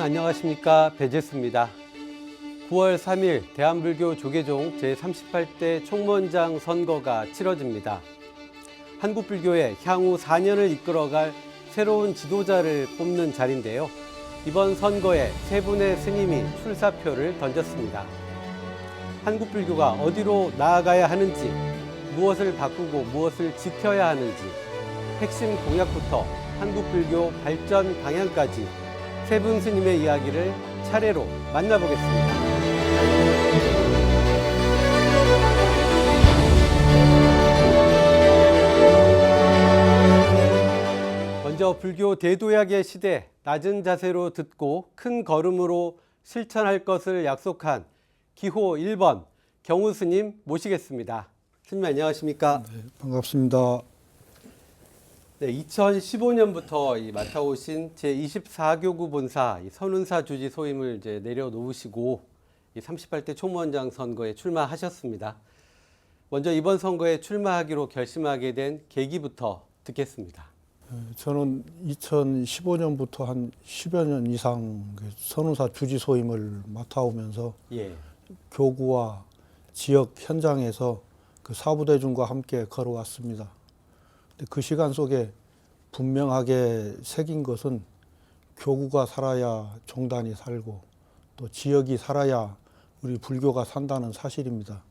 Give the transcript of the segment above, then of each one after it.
안녕하십니까, 배재수입니다. 9월 3일 대한불교 조계종 제38대 총무원장 선거가 치러집니다. 한국불교의 향후 4년을 이끌어갈 새로운 지도자를 뽑는 자리인데요. 이번 선거에 세 분의 스님이 출사표를 던졌습니다. 한국불교가 어디로 나아가야 하는지, 무엇을 바꾸고 무엇을 지켜야 하는지, 핵심 공약부터 한국불교 발전 방향까지 세 분 스님의 이야기를 차례로 만나보겠습니다. 먼저 불교 대도약의 시대, 낮은 자세로 듣고 큰 걸음으로 실천할 것을 약속한 기호 1번 경우 스님 모시겠습니다. 스님 안녕하십니까? 네, 반갑습니다. 네, 2015년부터 맡아오신 제24교구 본사 선운사 주지 소임을 이제 내려놓으시고 38대 총무원장 선거에 출마하셨습니다. 먼저 이번 선거에 출마하기로 결심하게 된 계기부터 듣겠습니다. 저는 2015년부터 한 10여 년 이상 선운사 주지 소임을 맡아오면서 교구와 지역 현장에서 그 사부대중과 함께 걸어왔습니다. 그 시간 속에 분명하게 새긴 것은 교구가 살아야 종단이 살고 또 지역이 살아야 우리 불교가 산다는 사실입니다.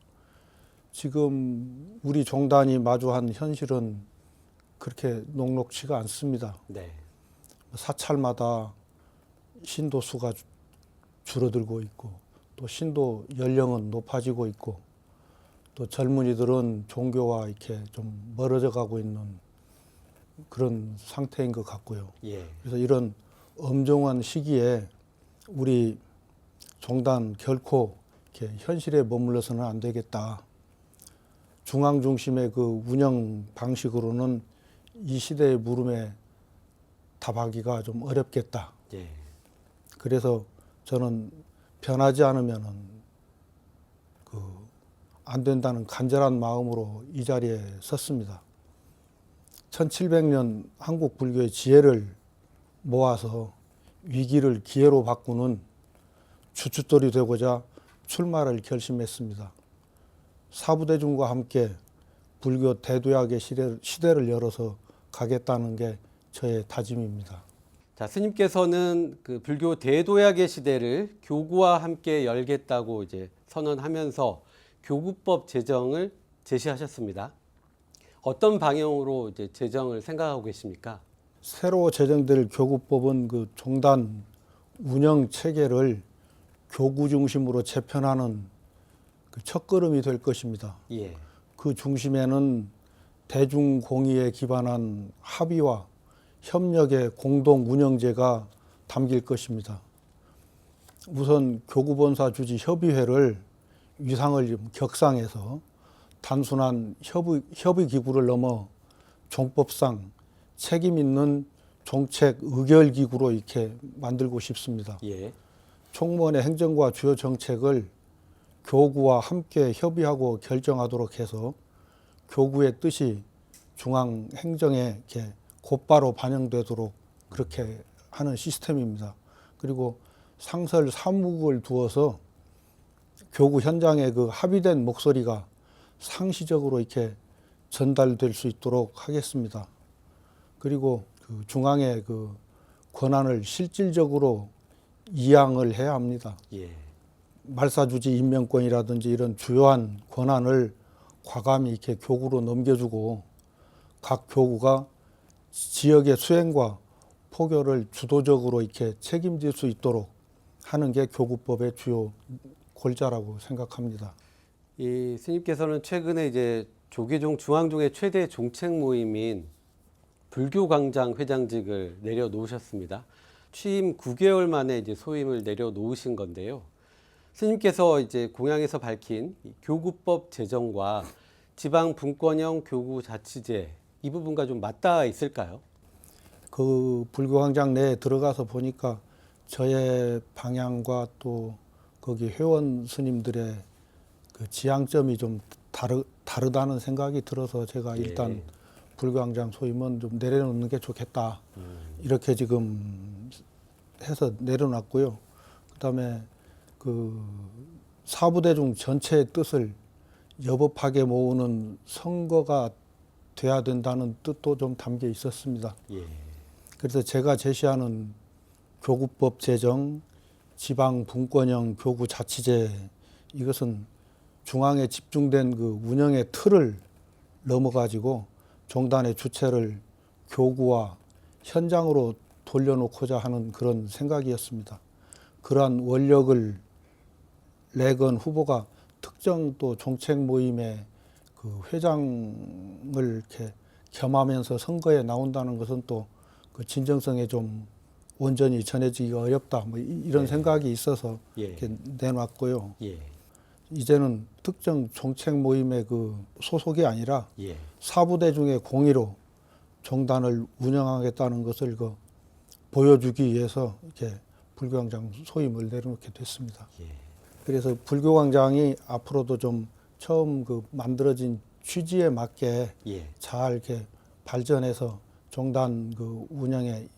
지금 우리 종단이 마주한 현실은 그렇게 녹록치가 않습니다. 사찰마다 신도 수가 줄어들고 있고 또 신도 연령은 높아지고 있고 또 젊은이들은 종교와 이렇게 좀 멀어져 가고 있는 그런 상태인 것 같고요. 그래서 이런 엄중한 시기에 우리 종단 결코 이렇게 현실에 머물러서는 안 되겠다. 중앙 중심의 그 운영 방식으로는 이 시대의 물음에 답하기가 좀 어렵겠다. 그래서 저는 변하지 않으면은 안 된다는 간절한 마음으로 이 자리에 섰습니다. 1700년 한국 불교의 지혜를 모아서 위기를 기회로 바꾸는 주춧돌이 되고자 출마를 결심했습니다. 사부대중과 함께 불교 대도약의 시대를 열어서 가겠다는 게 저의 다짐입니다. 자, 스님께서는 그 불교 대도약의 시대를 교구와 함께 열겠다고 이제 선언하면서 교구법 제정을 제시하셨습니다. 어떤 방향으로 이제 제정을 생각하고 계십니까? 새로 제정될 교구법은 그 종단 운영 체계를 교구 중심으로 재편하는 그 첫걸음이 될 것입니다. 그 중심에는 대중공의에 기반한 합의와 협력의 공동 운영제가 담길 것입니다. 우선 교구본사 주지 협의회를 위상을 격상해서 단순한 협의기구를 넘어 종법상 책임 있는 종책 의결기구로 이렇게 만들고 싶습니다. 총무원의 행정과 주요 정책을 교구와 함께 협의하고 결정하도록 해서 교구의 뜻이 중앙 행정에 이렇게 곧바로 반영되도록 그렇게 하는 시스템입니다. 그리고 상설 사무국을 두어서 교구 현장에 그 합의된 목소리가 상시적으로 이렇게 전달될 수 있도록 하겠습니다. 그리고 그 중앙의 그 권한을 실질적으로 이양을 해야 합니다. 말사주지 임명권이라든지 이런 주요한 권한을 과감히 이렇게 교구로 넘겨주고 각 교구가 지역의 수행과 포교를 주도적으로 이렇게 책임질 수 있도록 하는 게 교구법의 주요 골자라고 생각합니다. 이 스님께서는 최근에 이제 조계종 중앙종의 최대 종책 모임인 불교광장 회장직을 내려놓으셨습니다. 취임 9개월 만에 이제 소임을 내려놓으신 건데요. 스님께서 이제 공양에서 밝힌 교구법 제정과 지방 분권형 교구 자치제 이 부분과 좀 맞닿아 있을까요? 그 불교광장 내에 들어가서 보니까 저의 방향과 또 거기 회원 스님들의 그 지향점이 좀 다르다는 생각이 들어서 제가 일단 불교광장 소임은 좀 내려놓는 게 좋겠다. 이렇게 지금 해서 내려놨고요. 그다음에 그 사부대중 전체의 뜻을 여법하게 모으는 선거가 돼야 된다는 뜻도 좀 담겨 있었습니다. 예. 그래서 제가 제시하는 교구법 제정, 지방 분권형 교구 자치제, 이것은 중앙에 집중된 그 운영의 틀을 넘어가지고 종단의 주체를 교구와 현장으로 돌려놓고자 하는 그런 생각이었습니다. 그러한 원력을 내건 후보가 특정 또 정책 모임의 그 회장을 이렇게 겸하면서 선거에 나온다는 것은 또 그 진정성에 좀 온전히 전해지기가 어렵다. 뭐 이런 생각이 있어서 예. 이렇게 내놨고요. 예. 이제는 특정 정책 모임의 그 소속이 아니라 예. 사부대중의 공의로 정단을 운영하겠다는 것을 그 보여주기 위해서 이렇게 불교광장 소임을 내려놓게 됐습니다. 예. 그래서 불교광장이 앞으로도 좀 처음 그 만들어진 취지에 맞게 예. 잘 이렇게 발전해서 정단 그 운영의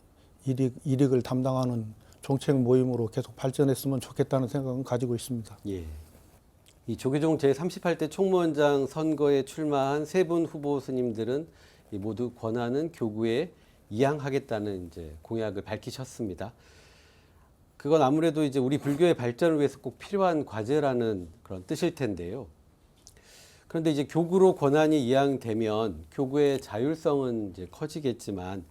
이익을 담당하는 정책 모임으로 계속 발전했으면 좋겠다는 생각은 가지고 있습니다. 예. 이 조계종 제38대 총무원장 선거에 출마한 세 분 후보 스님들은 모두 권한은 교구에 이양하겠다는 이제 공약을 밝히셨습니다. 그건 아무래도 이제 우리 불교의 발전을 위해서 꼭 필요한 과제라는 그런 뜻일 텐데요. 그런데 이제 교구로 권한이 이양되면 교구의 자율성은 이제 커지겠지만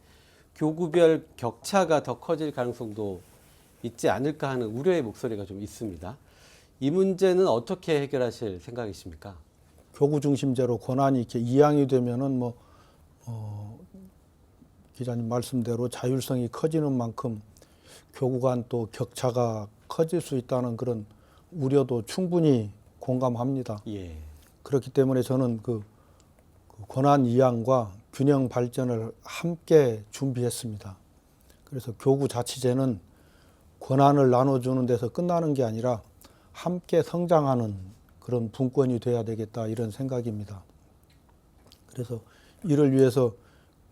교구별 격차가 더 커질 가능성도 있지 않을까 하는 우려의 목소리가 좀 있습니다. 이 문제는 어떻게 해결하실 생각이십니까? 교구 중심제로 권한이 이렇게 이양이 되면은 기자님 말씀대로 자율성이 커지는 만큼 교구 간 또 격차가 커질 수 있다는 그런 우려도 충분히 공감합니다. 예. 그렇기 때문에 저는 그 권한 이양과 균형 발전을 함께 준비했습니다. 그래서 교구 자치제는 권한을 나눠주는 데서 끝나는 게 아니라 함께 성장하는 그런 분권이 돼야 되겠다, 이런 생각입니다. 그래서 이를 위해서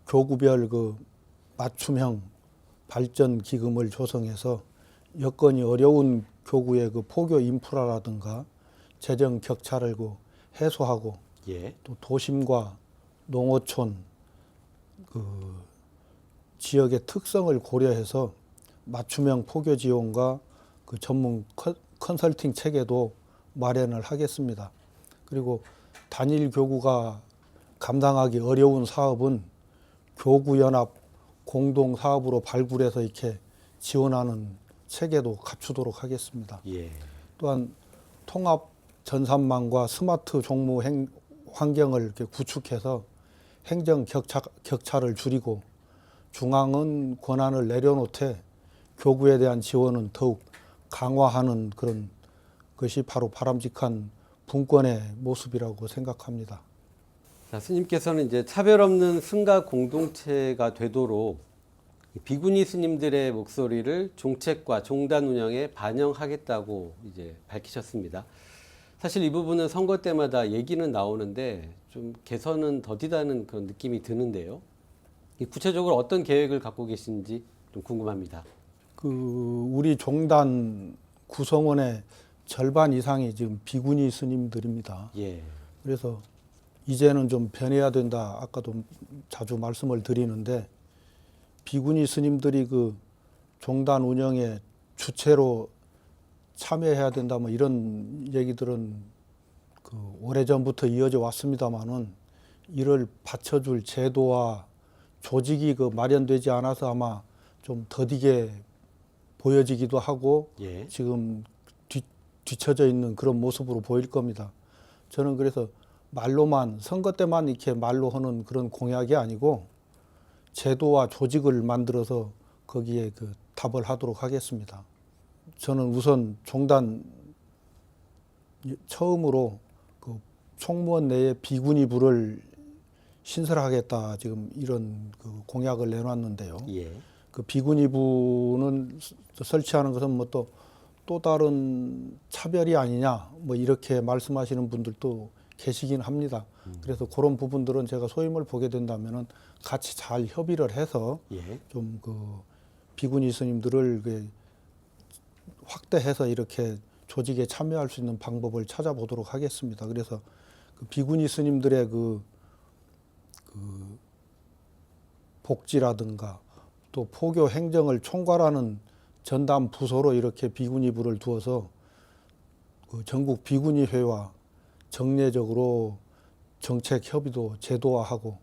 교구별 그 맞춤형 발전 기금을 조성해서 여건이 어려운 교구의 그 포교 인프라라든가 재정 격차를 해소하고 예. 또 도심과 농어촌 그 지역의 특성을 고려해서 맞춤형 포교 지원과 그 전문 컨설팅 체계도 마련을 하겠습니다. 그리고 단일 교구가 감당하기 어려운 사업은 교구연합 공동 사업으로 발굴해서 이렇게 지원하는 체계도 갖추도록 하겠습니다. 예. 또한 통합 전산망과 스마트 종무 환경을 이렇게 구축해서 행정 격차를 줄이고 중앙은 권한을 내려놓되 교구에 대한 지원은 더욱 강화하는 그런 것이 바로 바람직한 분권의 모습이라고 생각합니다. 자, 스님께서는 이제 차별 없는 승가 공동체가 되도록 비구니 스님들의 목소리를 종책과 종단 운영에 반영하겠다고 이제 밝히셨습니다. 사실 이 부분은 선거 때마다 얘기는 나오는데 좀 개선은 더디다는 그런 느낌이 드는데요. 구체적으로 어떤 계획을 갖고 계신지 좀 궁금합니다. 우리 종단 구성원의 절반 이상이 지금 비구니 스님들입니다. 예. 그래서 이제는 좀 변해야 된다. 아까도 자주 말씀을 드리는데 비구니 스님들이 그 종단 운영의 주체로 참여해야 된다. 뭐 이런 얘기들은 그 오래전부터 이어져 왔습니다만은 이를 받쳐줄 제도와 조직이 그 마련되지 않아서 아마 좀 더디게 보여지기도 하고 예. 지금 뒤처져 있는 그런 모습으로 보일 겁니다. 저는 그래서 말로만 선거 때만 이렇게 말로 하는 그런 공약이 아니고 제도와 조직을 만들어서 거기에 그 답을 하도록 하겠습니다. 저는 우선 종단 처음으로 그 총무원 내에 비구니부를 신설하겠다, 지금 이런 그 공약을 내놨는데요. 예. 그 비구니부는 설치하는 것은 뭐 또 다른 차별이 아니냐, 뭐 이렇게 말씀하시는 분들도 계시긴 합니다. 그래서 그런 부분들은 제가 소임을 보게 된다면은 같이 잘 협의를 해서 예. 좀 그 비구니 스님들을 확대해서 이렇게 조직에 참여할 수 있는 방법을 찾아보도록 하겠습니다. 그래서 그 비구니 스님들의 그 복지라든가 또 포교 행정을 총괄하는 전담 부서로 이렇게 비구니부를 두어서 그 전국 비구니회와 정례적으로 정책 협의도 제도화하고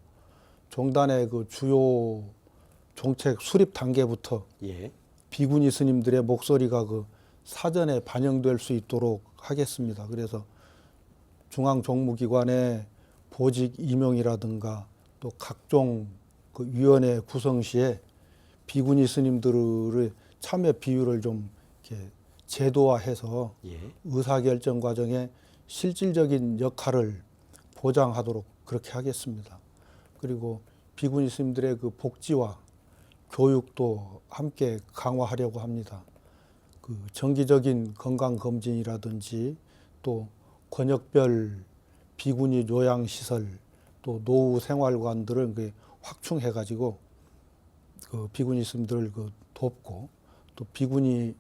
종단의 그 주요 정책 수립 단계부터 예. 비구니 스님들의 목소리가 그 사전에 반영될 수 있도록 하겠습니다. 그래서 중앙 종무기관의 보직 임용이라든가 또 각종 그 위원회 구성 시에 비구니 스님들의 참여 비율을 좀 이렇게 제도화해서 예. 의사결정 과정에 실질적인 역할을 보장하도록 그렇게 하겠습니다. 그리고 비구니 스님들의 그 복지와 교육도 함께 강화하려고 합니다. 그 정기적인 건강검진이라든지 또 권역별 비구니 요양시설 또 노후 생활관들을 확충해가지고 그 비구니 스님들을 돕고 또 비구니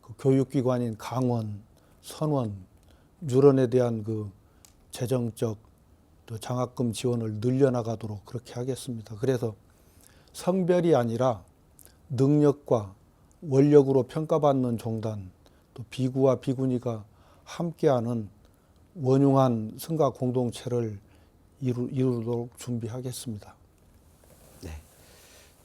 그 교육기관인 강원, 선원, 유런에 대한 그 재정적 또 장학금 지원을 늘려나가도록 그렇게 하겠습니다. 그래서 성별이 아니라 능력과 원력으로 평가받는 종단, 또 비구와 비구니가 함께하는 원흉한 성가 공동체를 이루도록 준비하겠습니다. 네.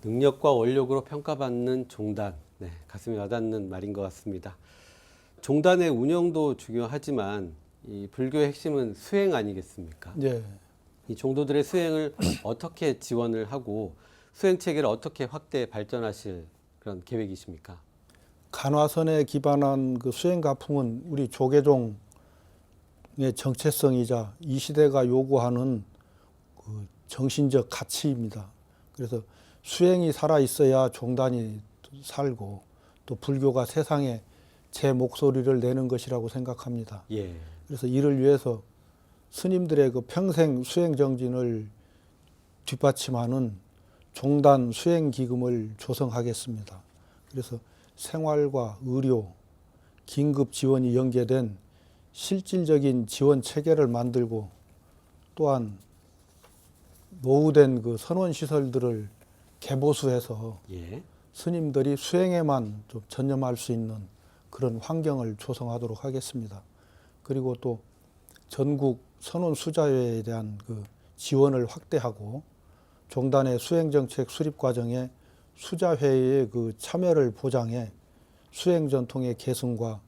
능력과 원력으로 평가받는 종단. 네, 가슴에 와닿는 말인 것 같습니다. 종단의 운영도 중요하지만 이 불교의 핵심은 수행 아니겠습니까? 네. 이 종도들의 수행을 어떻게 지원을 하고 수행 체계를 어떻게 확대 발전하실 그런 계획이십니까? 간화선에 기반한 그 수행 가풍은 우리 조계종의 정체성이자 이 시대가 요구하는 그 정신적 가치입니다. 그래서 수행이 살아 있어야 종단이 살고 또 불교가 세상에 제 목소리를 내는 것이라고 생각합니다. 예. 그래서 이를 위해서 스님들의 그 평생 수행 정진을 뒷받침하는 종단 수행 기금을 조성하겠습니다. 그래서 생활과 의료, 긴급 지원이 연계된 실질적인 지원 체계를 만들고 또한 노후된 그 선원 시설들을 개보수해서 예. 스님들이 수행에만 좀 전념할 수 있는 그런 환경을 조성하도록 하겠습니다. 그리고 또 전국 선원 수자회에 대한 그 지원을 확대하고 종단의 수행정책 수립 과정에 수자회의 그 참여를 보장해 수행 전통의 계승과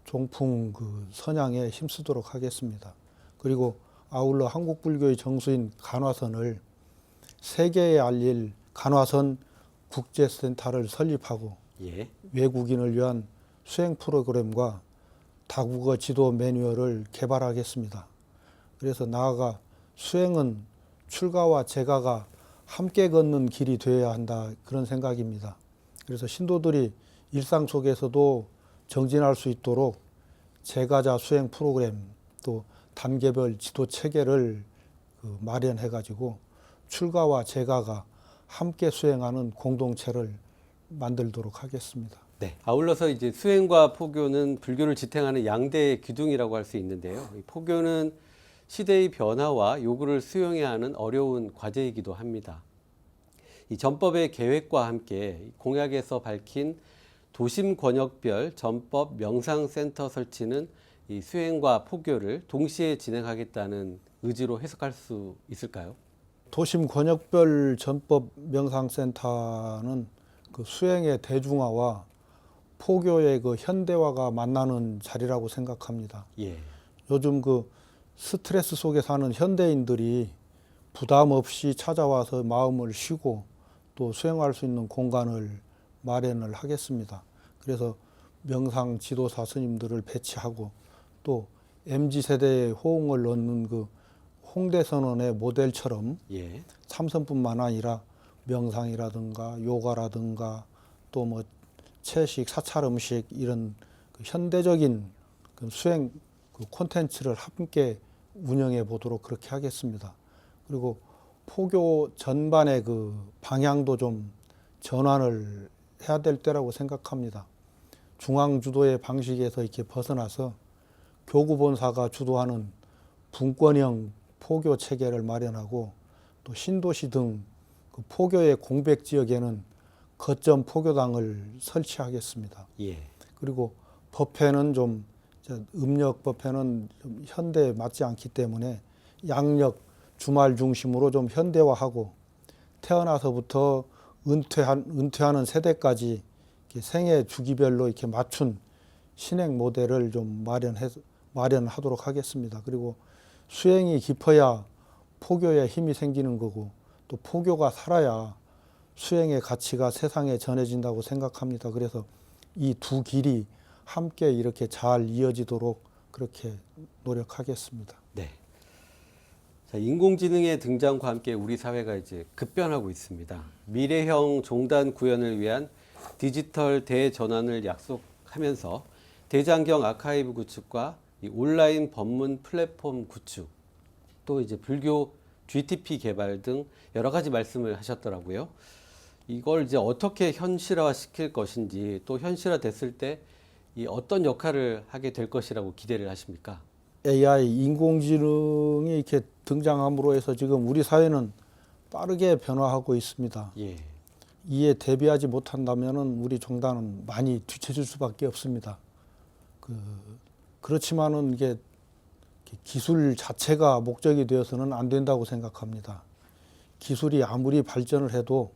종풍 그 선양에 힘쓰도록 하겠습니다. 그리고 아울러 한국 불교의 정수인 간화선을 세계에 알릴 간화선 국제센터를 설립하고 예. 외국인을 위한 수행 프로그램과 다국어 지도 매뉴얼을 개발하겠습니다. 그래서 나아가 수행은 출가와 재가가 함께 걷는 길이 되어야 한다 그런 생각입니다. 그래서 신도들이 일상 속에서도 정진할 수 있도록 재가자 수행 프로그램 또 단계별 지도 체계를 마련해 가지고 출가와 재가가 함께 수행하는 공동체를 만들도록 하겠습니다. 네. 아울러서 이제 수행과 포교는 불교를 지탱하는 양대의 기둥이라고 할 수 있는데요. 이 포교는 시대의 변화와 요구를 수용해야 하는 어려운 과제이기도 합니다. 이 전법의 계획과 함께 공약에서 밝힌 도심 권역별 전법 명상센터 설치는 이 수행과 포교를 동시에 진행하겠다는 의지로 해석할 수 있을까요? 도심 권역별 전법 명상센터는 그 수행의 대중화와 포교의 그 현대화가 만나는 자리라고 생각합니다. 예. 요즘 그 스트레스 속에 사는 현대인들이 부담 없이 찾아와서 마음을 쉬고 또 수행할 수 있는 공간을 마련을 하겠습니다. 그래서 명상 지도사 스님들을 배치하고 또 MZ세대의 호응을 얻는 그 홍대선언의 모델처럼 예. 참선뿐만 아니라 명상이라든가 요가라든가 또 뭐 채식, 사찰 음식 이런 그 현대적인 그 수행 그 콘텐츠를 함께 운영해 보도록 그렇게 하겠습니다. 그리고 포교 전반의 그 방향도 좀 전환을 해야 될 때라고 생각합니다. 중앙 주도의 방식에서 이렇게 벗어나서 교구 본사가 주도하는 분권형 포교 체계를 마련하고 또 신도시 등 그 포교의 공백 지역에는 거점 포교당을 설치하겠습니다. 예. 그리고 법회는 좀 음력 법회는 좀 현대에 맞지 않기 때문에 양력 주말 중심으로 좀 현대화하고 태어나서부터 은퇴하는 세대까지 이렇게 생애 주기별로 이렇게 맞춘 신행 모델을 좀 마련하도록 하겠습니다. 그리고 수행이 깊어야 포교에 힘이 생기는 거고 또 포교가 살아야 수행의 가치가 세상에 전해진다고 생각합니다. 그래서 이 두 길이 함께 이렇게 잘 이어지도록 그렇게 노력하겠습니다. 네. 자, 인공지능의 등장과 함께 우리 사회가 이제 급변하고 있습니다. 미래형 종단 구현을 위한 디지털 대전환을 약속하면서 대장경 아카이브 구축과 이 온라인 법문 플랫폼 구축, 또 이제 불교 GTP 개발 등 여러 가지 말씀을 하셨더라고요. 이걸 이제 어떻게 현실화 시킬 것인지, 또 현실화 됐을 때 이 어떤 역할을 하게 될 것이라고 기대를 하십니까? AI 인공지능이 이렇게 등장함으로 해서 지금 우리 사회는 빠르게 변화하고 있습니다. 예. 이에 대비하지 못한다면은 우리 종단은 많이 뒤처질 수밖에 없습니다. 그렇지만은 이게 기술 자체가 목적이 되어서는 안 된다고 생각합니다. 기술이 아무리 발전을 해도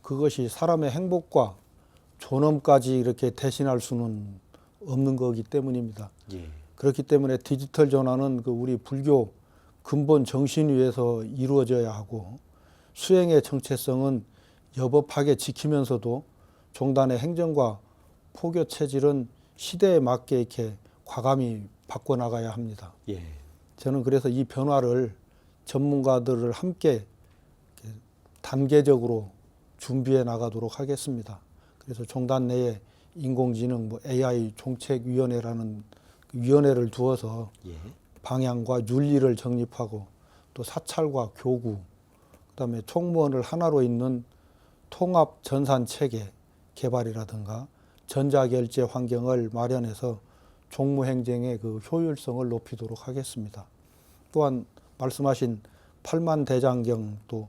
그것이 사람의 행복과 존엄까지 이렇게 대신할 수는 없는 거기 때문입니다. 예. 그렇기 때문에 디지털 전환은 그 우리 불교 근본 정신 위에서 이루어져야 하고 수행의 정체성은 여법하게 지키면서도 종단의 행정과 포교 체질은 시대에 맞게 이렇게 과감히 바꿔나가야 합니다. 예. 저는 그래서 이 변화를 전문가들을 함께 단계적으로 준비해 나가도록 하겠습니다. 그래서 종단 내에 인공지능 AI 종책위원회라는 위원회를 두어서 예. 방향과 윤리를 정립하고 또 사찰과 교구, 그다음에 총무원을 하나로 잇는 통합 전산 체계 개발이라든가 전자결제 환경을 마련해서 종무행정의 그 효율성을 높이도록 하겠습니다. 또한 말씀하신 8만 대장경 또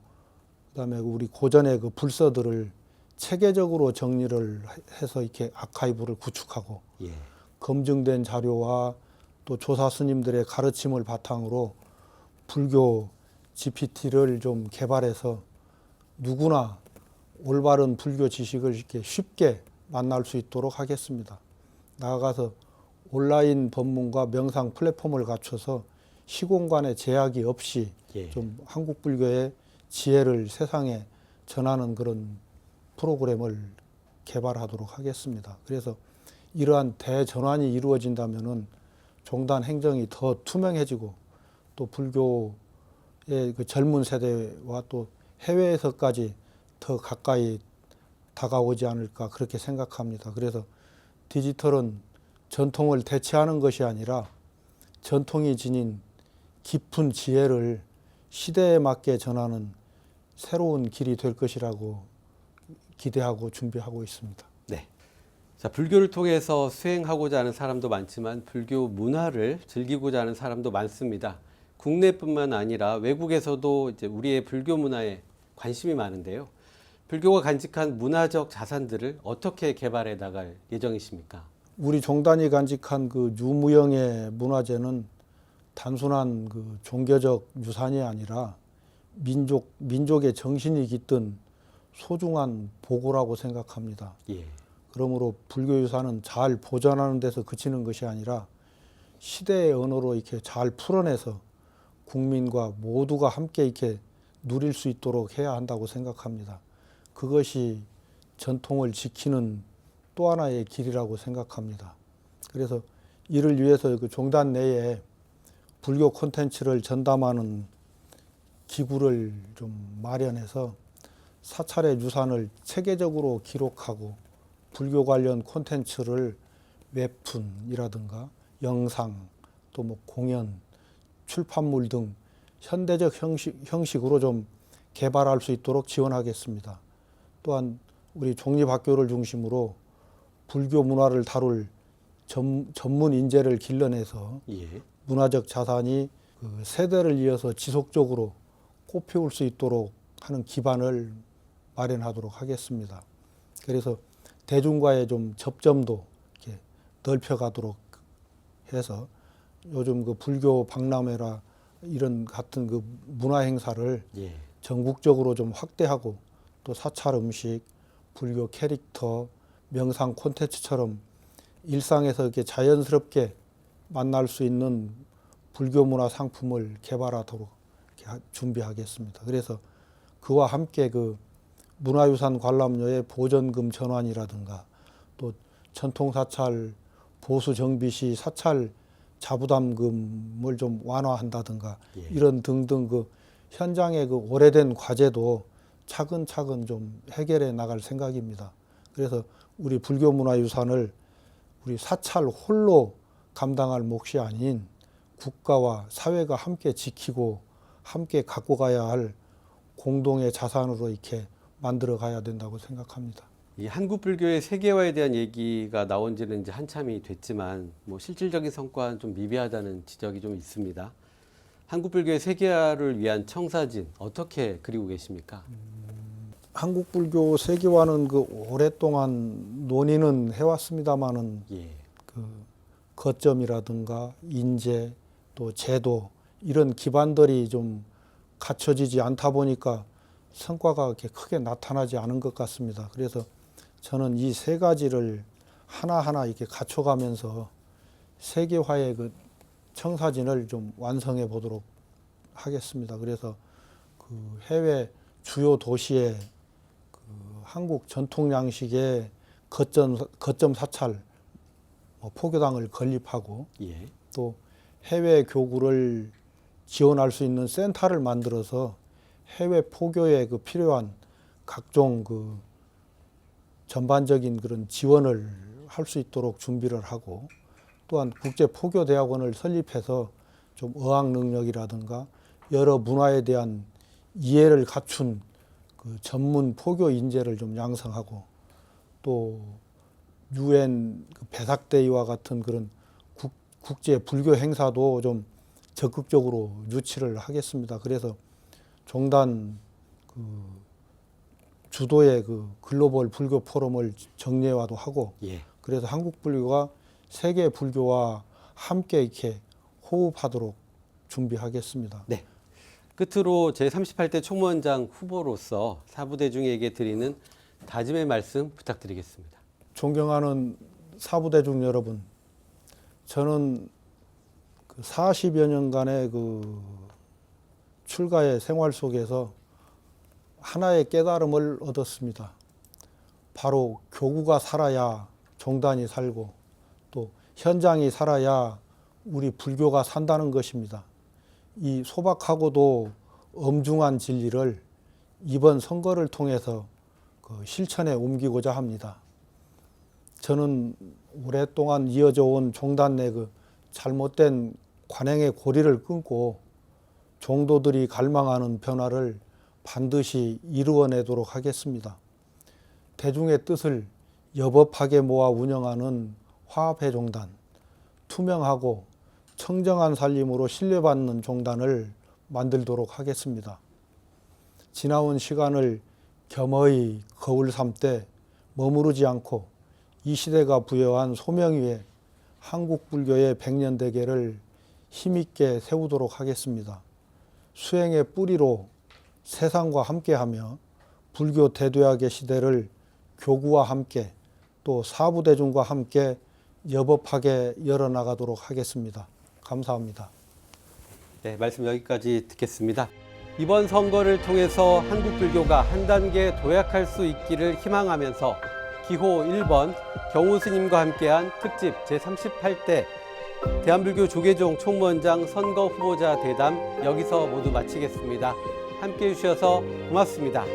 그다음에 우리 고전의 그 불서들을 체계적으로 정리를 해서 이렇게 아카이브를 구축하고 예. 검증된 자료와 또 조사 스님들의 가르침을 바탕으로 불교 GPT를 좀 개발해서 누구나 올바른 불교 지식을 이렇게 쉽게 만날 수 있도록 하겠습니다. 나아가서 온라인 법문과 명상 플랫폼을 갖춰서 시공간의 제약이 없이 예. 좀 한국 불교의 지혜를 세상에 전하는 그런 프로그램을 개발하도록 하겠습니다. 그래서 이러한 대전환이 이루어진다면은 종단 행정이 더 투명해지고 또 불교의 그 젊은 세대와 또 해외에서까지 더 가까이 다가오지 않을까 그렇게 생각합니다. 그래서 디지털은 전통을 대체하는 것이 아니라 전통이 지닌 깊은 지혜를 시대에 맞게 전하는 새로운 길이 될 것이라고 기대하고 준비하고 있습니다. 네. 자, 불교를 통해서 수행하고자 하는 사람도 많지만 불교 문화를 즐기고자 하는 사람도 많습니다. 국내뿐만 아니라 외국에서도 이제 우리의 불교 문화에 관심이 많은데요. 불교가 간직한 문화적 자산들을 어떻게 개발해 나갈 예정이십니까? 우리 종단이 간직한 그 유무형의 문화재는 단순한 그 종교적 유산이 아니라 민족의 정신이 깃든 소중한 보고라고 생각합니다. 예. 그러므로 불교 유산은 잘 보존하는 데서 그치는 것이 아니라 시대의 언어로 이렇게 잘 풀어내서 국민과 모두가 함께 이렇게 누릴 수 있도록 해야 한다고 생각합니다. 그것이 전통을 지키는 또 하나의 길이라고 생각합니다. 그래서 이를 위해서 그 종단 내에 불교 콘텐츠를 전담하는 기구를 좀 마련해서 사찰의 유산을 체계적으로 기록하고 불교 관련 콘텐츠를 웹툰이라든가 영상 또 뭐 공연, 출판물 등 현대적 형식으로 좀 개발할 수 있도록 지원하겠습니다. 또한 우리 종립학교를 중심으로 불교 문화를 다룰 전문 인재를 길러내서 예. 문화적 자산이 그 세대를 이어서 지속적으로 꽃피울 수 있도록 하는 기반을 마련하도록 하겠습니다. 그래서 대중과의 좀 접점도 이렇게 넓혀가도록 해서 요즘 그 불교 박람회라 이런 같은 그 문화 행사를 예. 전국적으로 좀 확대하고 또 사찰 음식, 불교 캐릭터, 명상 콘텐츠처럼 일상에서 이렇게 자연스럽게 만날 수 있는 불교 문화 상품을 개발하도록 이렇게 준비하겠습니다. 그래서 그와 함께 그 문화유산 관람료의 보전금 전환이라든가 또 전통사찰 보수 정비 시 사찰 자부담금을 좀 완화한다든가 예. 이런 등등 그 현장의 그 오래된 과제도 차근차근 좀 해결해 나갈 생각입니다. 그래서 우리 불교 문화유산을 우리 사찰 홀로 감당할 몫이 아닌 국가와 사회가 함께 지키고 함께 갖고 가야 할 공동의 자산으로 이렇게 만들어 가야 된다고 생각합니다. 이 한국 불교의 세계화에 대한 얘기가 나온 지는 이제 한참이 됐지만 뭐 실질적인 성과는 좀 미비하다는 지적이 좀 있습니다. 한국 불교의 세계화를 위한 청사진 어떻게 그리고 계십니까? 한국 불교 세계화는 그 오랫동안 논의는 해왔습니다만은 예. 그 거점이라든가 인재 또 제도 이런 기반들이 좀 갖춰지지 않다 보니까 성과가 그렇게 크게 나타나지 않은 것 같습니다. 그래서 저는 이 세 가지를 하나하나 이렇게 갖춰가면서 세계화의 그 청사진을 좀 완성해 보도록 하겠습니다. 그래서 그 해외 주요 도시에 그 한국 전통 양식의 거점 사찰 포교당을 건립하고 예. 또 해외 교구를 지원할 수 있는 센터를 만들어서 해외 포교에 그 필요한 각종 그 전반적인 그런 지원을 할 수 있도록 준비를 하고 또한 국제 포교 대학원을 설립해서 좀 어학 능력이라든가 여러 문화에 대한 이해를 갖춘 그 전문 포교 인재를 좀 양성하고 또 유엔 배삭데이와 같은 그런 국제 불교 행사도 좀 적극적으로 유치를 하겠습니다. 그래서 종단 그 주도의 그 글로벌 불교 포럼을 정례화도 하고 예. 그래서 한국 불교가 세계 불교와 함께 이렇게 호흡하도록 준비하겠습니다. 네. 끝으로 제38대 총무원장 후보로서 사부대중에게 드리는 다짐의 말씀 부탁드리겠습니다. 존경하는 사부대중 여러분, 저는 그 40여 년간의 그 출가의 생활 속에서 하나의 깨달음을 얻었습니다. 바로 교구가 살아야 종단이 살고 또 현장이 살아야 우리 불교가 산다는 것입니다. 이 소박하고도 엄중한 진리를 이번 선거를 통해서 그 실천에 옮기고자 합니다. 저는 오랫동안 이어져 온 종단 내 그 잘못된 관행의 고리를 끊고 종도들이 갈망하는 변화를 반드시 이루어내도록 하겠습니다. 대중의 뜻을 여법하게 모아 운영하는 화합회종단, 투명하고 청정한 살림으로 신뢰받는 종단을 만들도록 하겠습니다. 지나온 시간을 겸허히 거울 삼되 머무르지 않고 이 시대가 부여한 소명 위에 한국 불교의 100년 대계를 힘있게 세우도록 하겠습니다. 수행의 뿌리로 세상과 함께하며 불교 대도약의 시대를 교구와 함께 또 사부대중과 함께 여법하게 열어나가도록 하겠습니다. 감사합니다. 네, 말씀 여기까지 듣겠습니다. 이번 선거를 통해서 한국 불교가 한 단계 도약할 수 있기를 희망하면서 기호 1번 경우 스님과 함께한 특집 제38대 대한불교 조계종 총무원장 선거 후보자 대담 여기서 모두 마치겠습니다. 함께해 주셔서 고맙습니다.